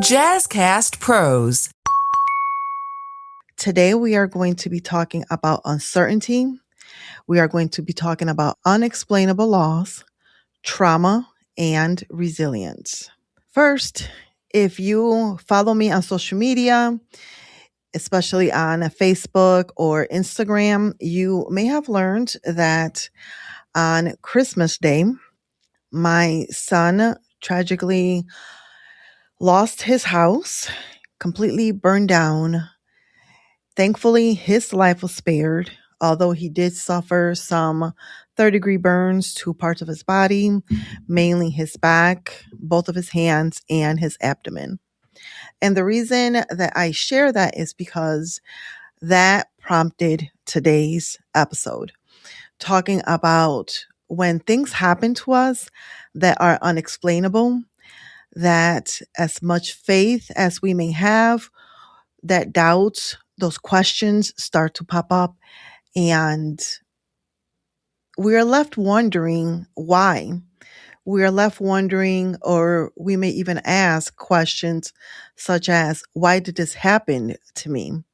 Jazzcast Pros. Today we are going to be talking about uncertainty. We are going to be talking about unexplainable loss, trauma, and resilience. First, if you follow me on social media, especially on Facebook or Instagram, you may have learned that on Christmas Day, my son tragically lost his house, completely burned down. Thankfully, his life was spared, although he did suffer some third-degree burns to parts of his body, mainly his back, both of his hands, and his abdomen. And the reason that I share that is because that prompted today's episode, talking about when things happen to us that are unexplainable, that as much faith as we may have, that doubts, those questions start to pop up, and we're left wondering why. We're left wondering, or we may even ask questions such as, why did this happen to me?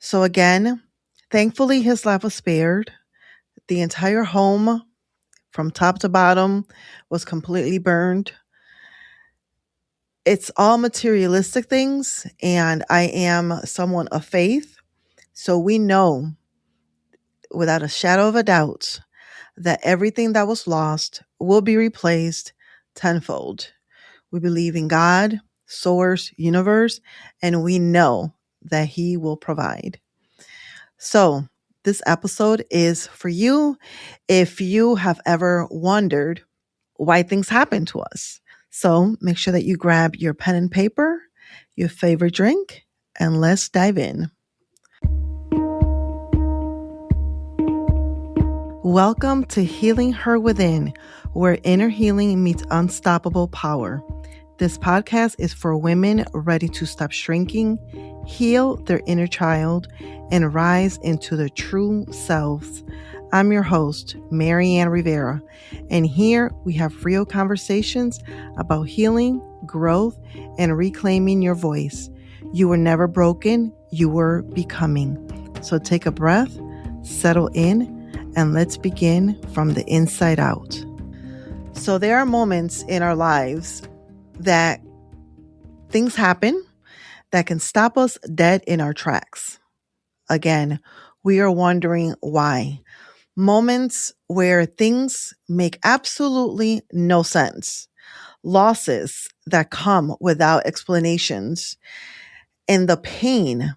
So again, thankfully his life was spared. The entire home from top to bottom was completely burned. It's all materialistic things, and I am someone of faith. So we know without a shadow of a doubt that everything that was lost will be replaced tenfold. We believe in God, source, universe, and we know that He will provide. So this episode is for you if you have ever wondered why things happen to us. So make sure that you grab your pen and paper, your favorite drink, and let's dive in. Welcome to HealingHer Within, where inner healing meets unstoppable power. This podcast is for women ready to stop shrinking, heal their inner child, and rise into their true selves. I'm your host, Maryann Rivera, and here we have real conversations about healing, growth, and reclaiming your voice. You were never broken, you were becoming. So take a breath, settle in, and let's begin from the inside out. So there are moments in our lives that things happen that can stop us dead in our tracks. Again, we are wondering why. Moments where things make absolutely no sense. Losses that come without explanations. And the pain,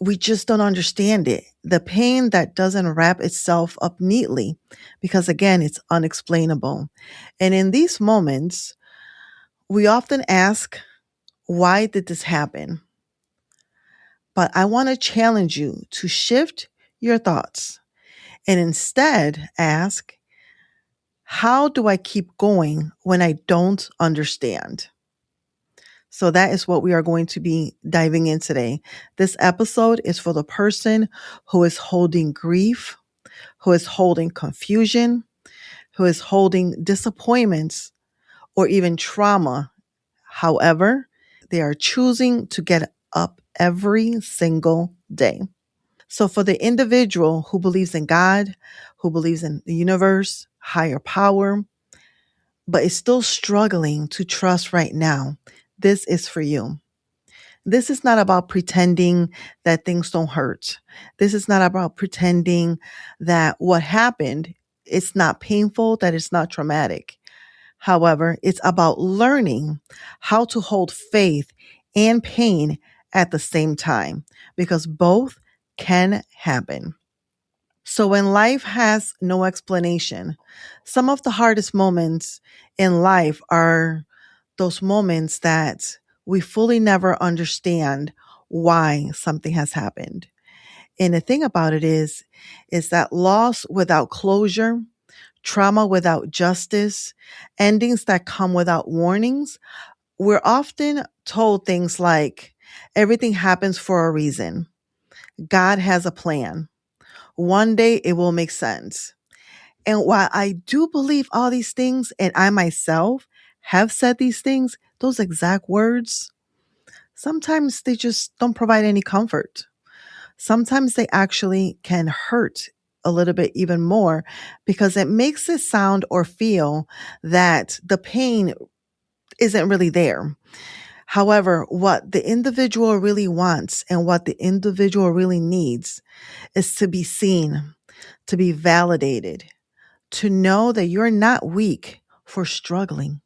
we just don't understand it. The pain that doesn't wrap itself up neatly because, again, it's unexplainable. And in these moments, we often ask, why did this happen? But I want to challenge you to shift your thoughts and instead ask, how do I keep going when I don't understand? So that is what we are going to be diving in today. This episode is for the person who is holding grief, who is holding confusion, who is holding disappointments, or even trauma. However, they are choosing to get up every single day. So for the individual who believes in God, who believes in the universe, higher power, but is still struggling to trust right now, this is for you. This is not about pretending that things don't hurt. This is not about pretending that what happened, it's not painful, that it's not traumatic. However, it's about learning how to hold faith and pain at the same time, because both can happen. So when life has no explanation, some of the hardest moments in life are those moments that we fully never understand why something has happened. And the thing about it is that loss without closure, trauma without justice, endings that come without warnings, we're often told things like, everything happens for a reason. God has a plan. One day it will make sense. And while I do believe all these things, and I myself have said these things, those exact words, sometimes they just don't provide any comfort. Sometimes they actually can hurt a little bit even more because it makes it sound or feel that the pain isn't really there. However, what the individual really wants and what the individual really needs is to be seen, to be validated, to know that you're not weak for struggling.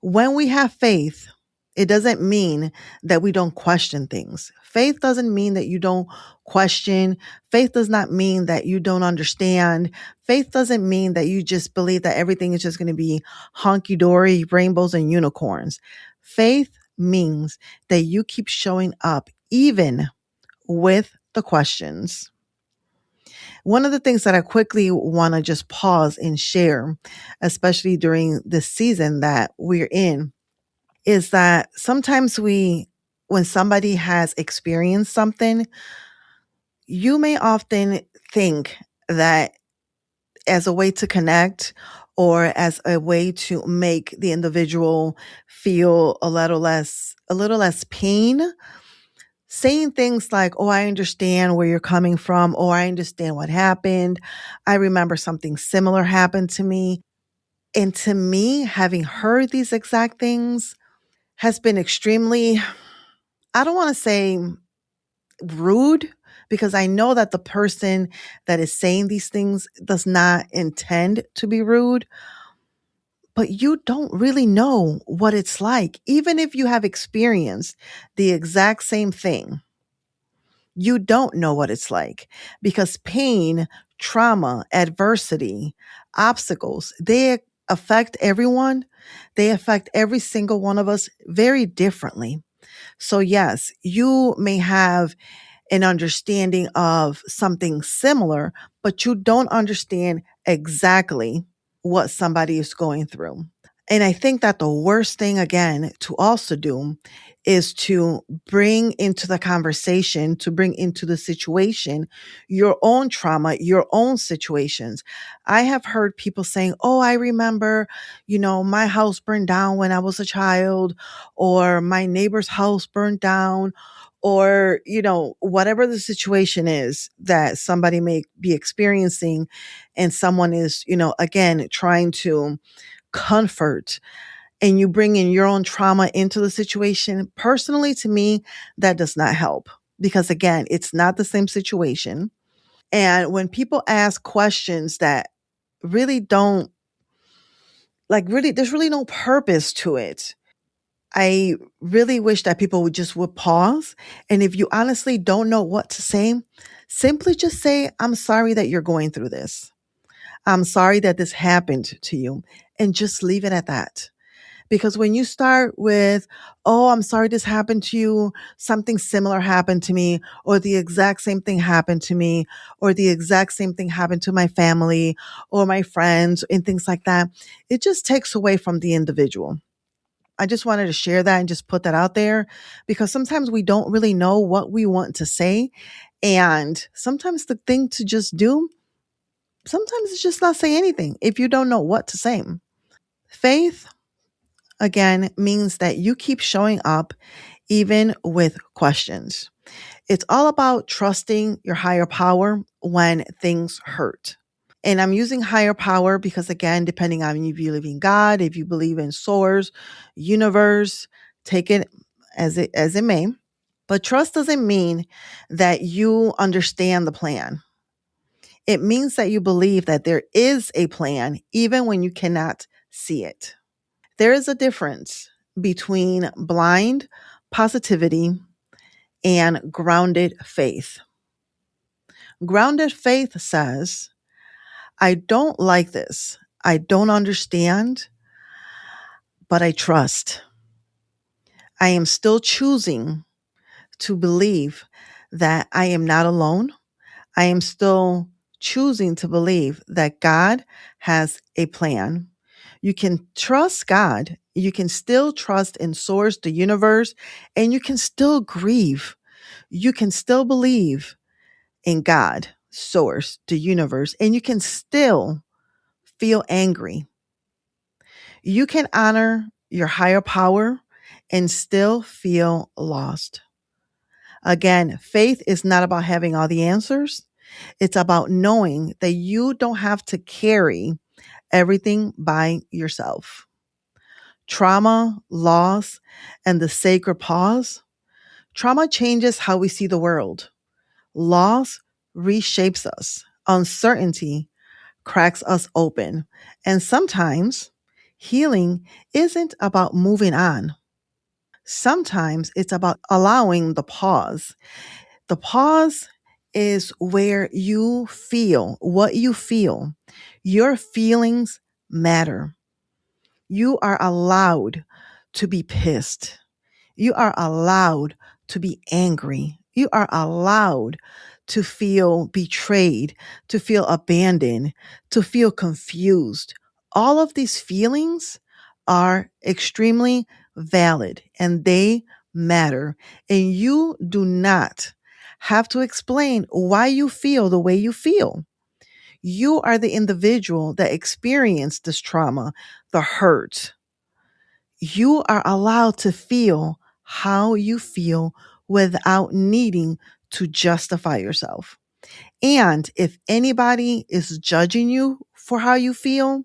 When we have faith, it doesn't mean that we don't question things. Faith doesn't mean that you don't question. Faith does not mean that you don't understand. Faith doesn't mean that you just believe that everything is just going to be honky dory, rainbows and unicorns. Faith means that you keep showing up even with the questions. One of the things that I quickly want to just pause and share, especially during this season that we're in, is that sometimes when somebody has experienced something, you may often think that as a way to connect or as a way to make the individual feel a little less pain, saying things like, oh, I understand where you're coming from, or I understand what happened. I remember something similar happened to me. And to me, having heard these exact things has been extremely, I don't want to say rude, because I know that the person that is saying these things does not intend to be rude, but you don't really know what it's like. Even if you have experienced the exact same thing, you don't know what it's like because pain, trauma, adversity, obstacles, they affect everyone. They affect every single one of us very differently. So yes, you may have an understanding of something similar, but you don't understand exactly what somebody is going through. And I think that the worst thing, again, to also do is to bring into the conversation, to bring into the situation, your own trauma, your own situations. I have heard people saying, oh, I remember, my house burned down when I was a child, or my neighbor's house burned down, or, whatever the situation is that somebody may be experiencing, and someone is, again, trying to comfort, and you bring in your own trauma into the situation. Personally, to me, that does not help because, again, it's not the same situation. And when people ask questions that really don't, there's really no purpose to it. I really wish that people would pause. And if you honestly don't know what to say, simply just say, I'm sorry that you're going through this. I'm sorry that this happened to you, and just leave it at that. Because when you start with, oh, I'm sorry this happened to you, something similar happened to me, or the exact same thing happened to me, or the exact same thing happened to my family or my friends and things like that, it just takes away from the individual. I just wanted to share that and just put that out there because sometimes we don't really know what we want to say. And sometimes the thing to just do, sometimes it's just not say anything if you don't know what to say. Faith, again, means that you keep showing up even with questions. It's all about trusting your higher power when things hurt. And I'm using higher power because, again, depending on if you believe in God, if you believe in source, universe, take it as it may. But trust doesn't mean that you understand the plan. It means that you believe that there is a plan, even when you cannot see it. There is a difference between blind positivity and grounded faith. Grounded faith says, I don't like this. I don't understand, but I trust. I am still choosing to believe that I am not alone. I am still choosing to believe that God has a plan. You can trust God. You can still trust in source, the universe, and you can still grieve. You can still believe in God, source, the universe, and you can still feel angry. You can honor your higher power, and still feel lost. Again, faith is not about having all the answers. It's about knowing that you don't have to carry everything by yourself. Trauma, loss, and the sacred pause. Trauma changes how we see the world. Loss reshapes us. Uncertainty cracks us open. And sometimes healing isn't about moving on. Sometimes it's about allowing the pause. The pause is where you feel what you feel. Your feelings matter. You are allowed to be pissed. You are allowed to be angry. You are allowed to feel betrayed, to feel abandoned, to feel confused. All of these feelings are extremely valid and they matter. And you do not have to explain why you feel the way you feel. You are the individual that experienced this trauma, the hurt. You are allowed to feel how you feel without needing to justify yourself. And if anybody is judging you for how you feel,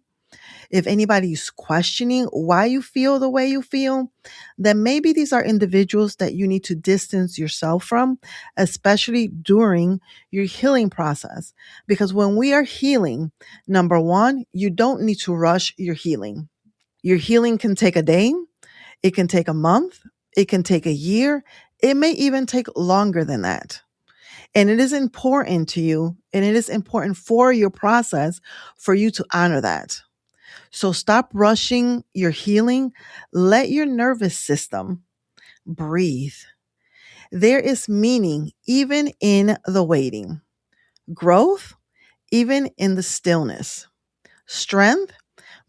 if anybody is questioning why you feel the way you feel, then maybe these are individuals that you need to distance yourself from, especially during your healing process. Because when we are healing, number one, you don't need to rush your healing. Your healing can take a day, it can take a month, it can take a year, it may even take longer than that. And it is important to you and it is important for your process for you to honor that. So stop rushing your healing. Let your nervous system breathe. There is meaning even in the waiting, growth even in the stillness, strength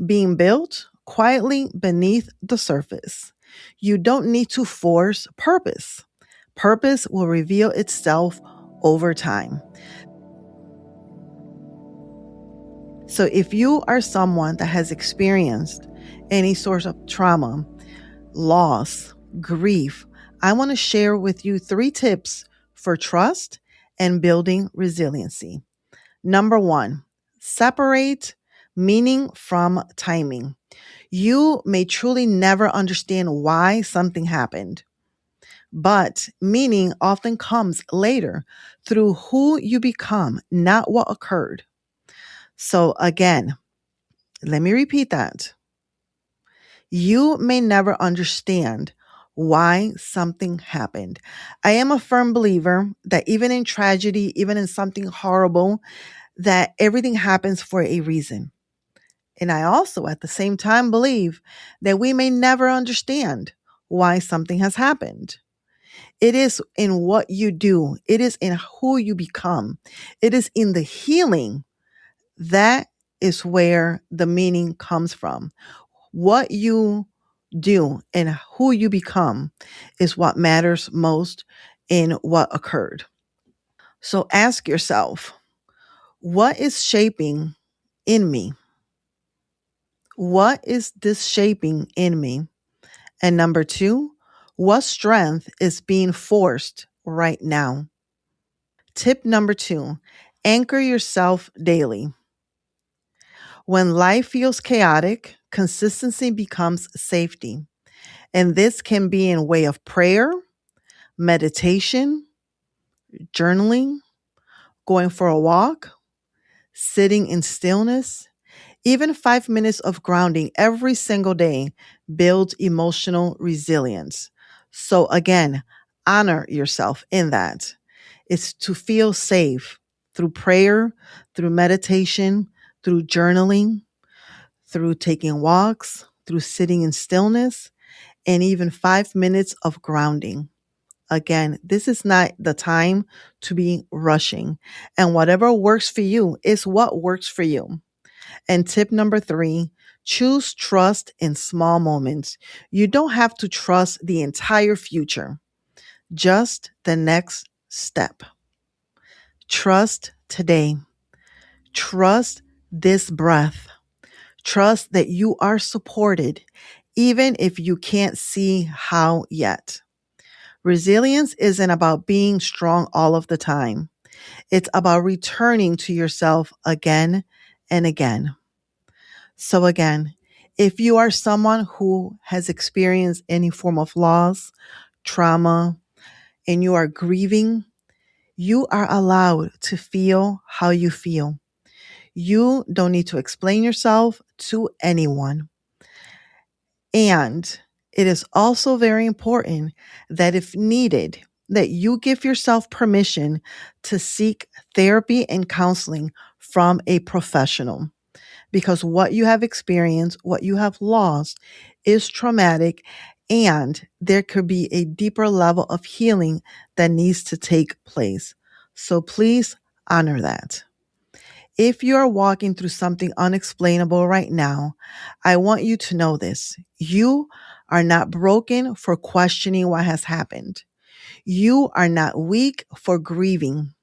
being built quietly beneath the surface. You don't need to force purpose. Purpose will reveal itself over time. So if you are someone that has experienced any sort of trauma, loss, grief, I want to share with you 3 tips for trust and building resiliency. Number 1, separate meaning from timing. You may truly never understand why something happened, but meaning often comes later through who you become, not what occurred. So again, let me repeat that. You may never understand why something happened. I am a firm believer that even in tragedy, even in something horrible, that everything happens for a reason. And I also at the same time believe that we may never understand why something has happened. It is in what you do. It is in who you become. It is in the healing. That is where the meaning comes from. What you do and who you become is what matters most in what occurred. So ask yourself, what is shaping in me? What is this shaping in me? And number 2, what strength is being forced right now? Tip number 2, anchor yourself daily. When life feels chaotic, consistency becomes safety. And this can be in way of prayer, meditation, journaling, going for a walk, sitting in stillness. Even 5 minutes of grounding every single day builds emotional resilience. So again, honor yourself in that. It's to feel safe through prayer, through meditation, through journaling, through taking walks, through sitting in stillness, and even 5 minutes of grounding. Again, this is not the time to be rushing. And whatever works for you is what works for you. And tip number 3, choose trust in small moments. You don't have to trust the entire future, just the next step. Trust today. Trust this breath. Trust that you are supported even if you can't see how yet. Resilience isn't about being strong all of the time. It's about returning to yourself again and again. So again, if you are someone who has experienced any form of loss, trauma, and you are grieving, you are allowed to feel how you feel. You don't need to explain yourself to anyone. And it is also very important that if needed, that you give yourself permission to seek therapy and counseling from a professional. Because what you have experienced, what you have lost is traumatic, and there could be a deeper level of healing that needs to take place. So please honor that. If you are walking through something unexplainable right now, I want you to know this. You are not broken for questioning what has happened. You are not weak for grieving,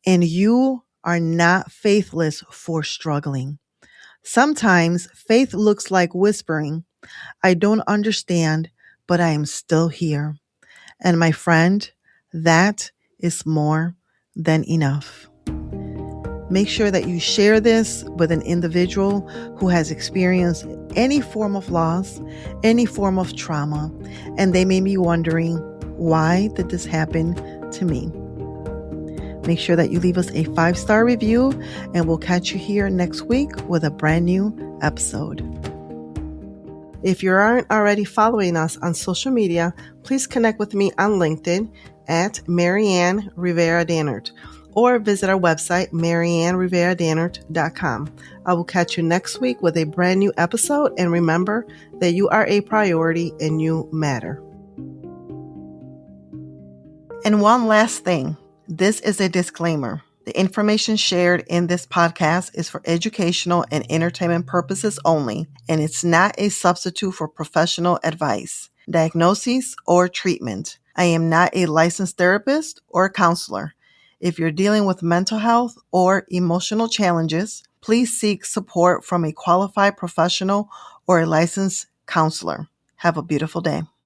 and you are not faithless for struggling. Sometimes faith looks like whispering, I don't understand, but I am still here. And my friend, that is more than enough. Make sure that you share this with an individual who has experienced any form of loss, any form of trauma, and they may be wondering, why did this happen to me? Make sure that you leave us a 5-star review, and we'll catch you here next week with a brand new episode. If you aren't already following us on social media, please connect with me on LinkedIn at Maryann Rivera-Dannert or visit our website, MaryannRivera-Dannert.com. I will catch you next week with a brand new episode, and remember that you are a priority and you matter. And one last thing. This is a disclaimer. The information shared in this podcast is for educational and entertainment purposes only, and it's not a substitute for professional advice, diagnosis, or treatment. I am not a licensed therapist or counselor. If you're dealing with mental health or emotional challenges, please seek support from a qualified professional or a licensed counselor. Have a beautiful day.